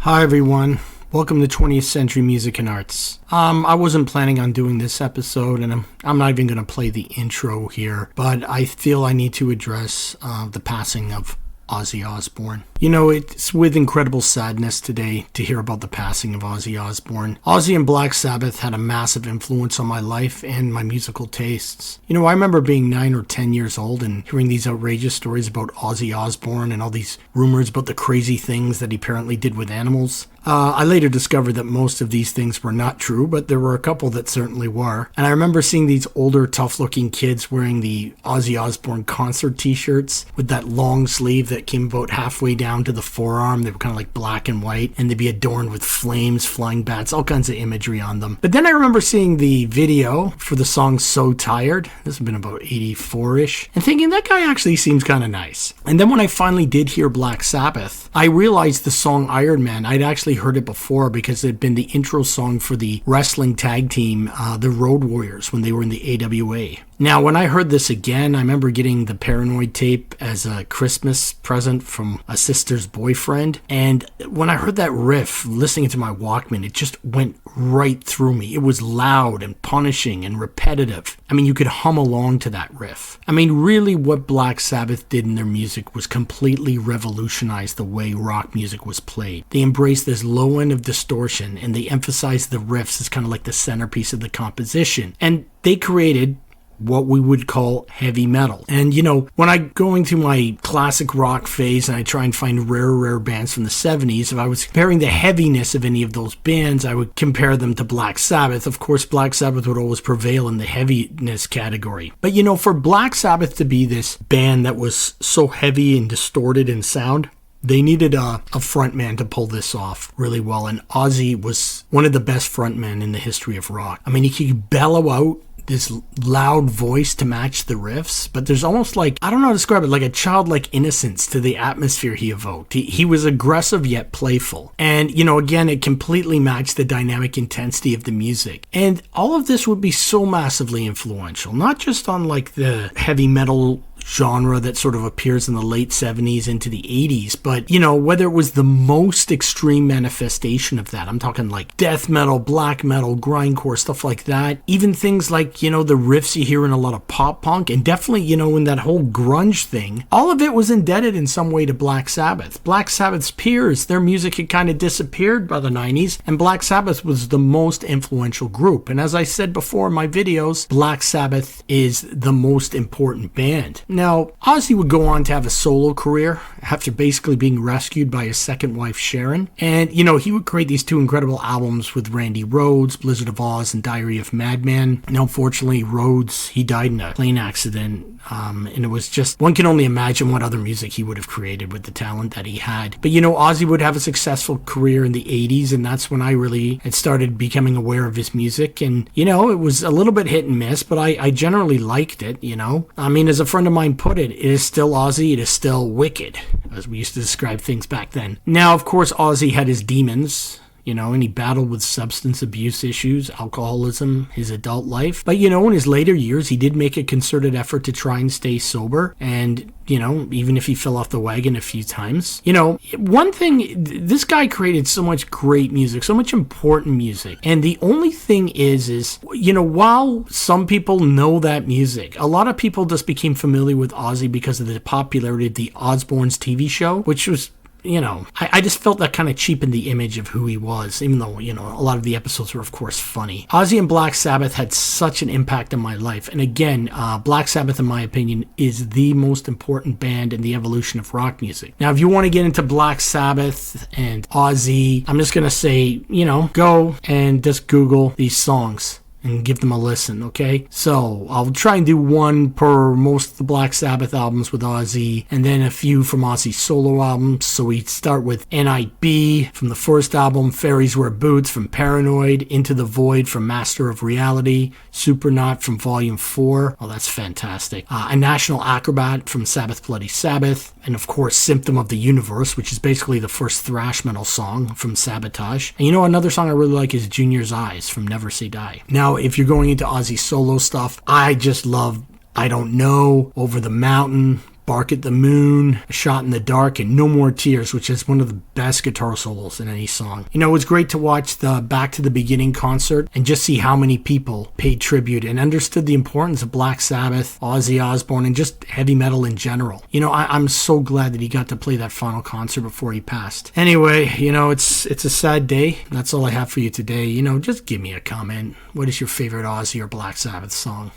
Hi everyone, welcome to 20th Century Music and Arts. I wasn't planning on doing this episode, and I'm not even going to play the intro here, but I feel I need to address the passing of Ozzy Osbourne. You know, it's with incredible sadness today to hear about the passing of Ozzy Osbourne. Ozzy and Black Sabbath had a massive influence on my life and my musical tastes. You know, I remember being 9 or 10 years old and hearing these outrageous stories about Ozzy Osbourne and all these rumors about the crazy things that he apparently did with animals. I later discovered that most of these things were not true, but there were a couple that certainly were. And I remember seeing these older, tough-looking kids wearing the Ozzy Osbourne concert t-shirts with that long sleeve that came about halfway down to the forearm. They were kind of like black and white, and they'd be adorned with flames, flying bats, all kinds of imagery on them. But then I remember seeing the video for the song So Tired. This has been about 84-ish, and thinking that guy actually seems kind of nice. And then when I finally did hear Black Sabbath, I realized the song Iron Man, I'd actually heard it before because it had been the intro song for the wrestling tag team, the Road Warriors, when they were in the AWA. Now, when I heard this again, I remember getting the Paranoid tape as a Christmas present from a sister's boyfriend. And when I heard that riff, listening to my Walkman, it just went right through me. It was loud and punishing and repetitive. I mean, you could hum along to that riff. I mean, really what Black Sabbath did in their music was completely revolutionize the way rock music was played. They embraced this low end of distortion, and they emphasized the riffs as kind of like the centerpiece of the composition. And they created what we would call heavy metal. And you know, when I go into my classic rock phase and I try and find rare bands from the 70s, if I was comparing the heaviness of any of those bands, I would compare them to Black Sabbath. Of course, Black Sabbath would always prevail in the heaviness category. But you know, for Black Sabbath to be this band that was so heavy and distorted in sound, they needed a frontman to pull this off really well. And Ozzy was one of the best frontmen in the history of rock. I mean, he could bellow out this loud voice to match the riffs, but there's almost like, I don't know how to describe it, like a childlike innocence to the atmosphere he evoked. He was aggressive yet playful. And, you know, again, it completely matched the dynamic intensity of the music. And all of this would be so massively influential, not just on like the heavy metal genre that sort of appears in the late 70s into the 80s, but you know, whether it was the most extreme manifestation of that, I'm talking like death metal, black metal, grindcore, stuff like that, even things like, you know, the riffs you hear in a lot of pop punk, and definitely, you know, in that whole grunge thing, all of it was indebted in some way to Black Sabbath. Black Sabbath's peers, their music had kind of disappeared by the 90s, and Black Sabbath was the most influential group. And as I said before in my videos, Black Sabbath is the most important band. Now, Ozzy would go on to have a solo career after basically being rescued by his second wife, Sharon. And, you know, he would create these two incredible albums with Randy Rhoads, Blizzard of Oz and Diary of Madman. And unfortunately, Rhoads, he died in a plane accident. And it was just, one can only imagine what other music he would have created with the talent that he had. But, you know, Ozzy would have a successful career in the 80s, and that's when I really had started becoming aware of his music. And, you know, it was a little bit hit and miss, but I generally liked it, you know. I mean, as a friend of mine put it is still Ozzy, it is still wicked, as we used to describe things back then. Now, of course, Ozzy had his demons, you know, and he battled with substance abuse issues, alcoholism, his adult life. But, you know, in his later years, he did make a concerted effort to try and stay sober. And, you know, even if he fell off the wagon a few times. You know, one thing, this guy created so much great music, so much important music. And the only thing is, you know, while some people know that music, a lot of people just became familiar with Ozzy because of the popularity of the Osbournes TV show, which was, you know, I just felt that kind of cheapened the image of who he was, even though, you know, a lot of the episodes were, of course, funny. Ozzy and Black Sabbath had such an impact on my life. And again, Black Sabbath, in my opinion, is the most important band in the evolution of rock music. Now, if you want to get into Black Sabbath and Ozzy, I'm just going to say, you know, go and just Google these songs and give them a listen, okay? So I'll try and do one per most of the Black Sabbath albums with Ozzy, and then a few from Ozzy's solo albums. So we start with N.I.B. from the first album, Fairies Wear Boots from Paranoid, Into the Void from Master of Reality, Supernaut from Volume 4. Oh, that's fantastic. A National Acrobat from Sabbath Bloody Sabbath, and of course Symptom of the Universe, which is basically the first thrash metal song from Sabotage. And you know, another song I really like is Junior's Eyes from Never Say Die. Now, if you're going into Ozzy solo stuff, I just love I Don't Know, Over the Mountain, Bark at the Moon, A Shot in the Dark, and No More Tears, which is one of the best guitar solos in any song. You know, it was great to watch the Back to the Beginning concert and just see how many people paid tribute and understood the importance of Black Sabbath, Ozzy Osbourne, and just heavy metal in general. You know, I'm so glad that he got to play that final concert before he passed. Anyway, you know, it's a sad day. That's all I have for you today. You know, just give me a comment. What is your favorite Ozzy or Black Sabbath song?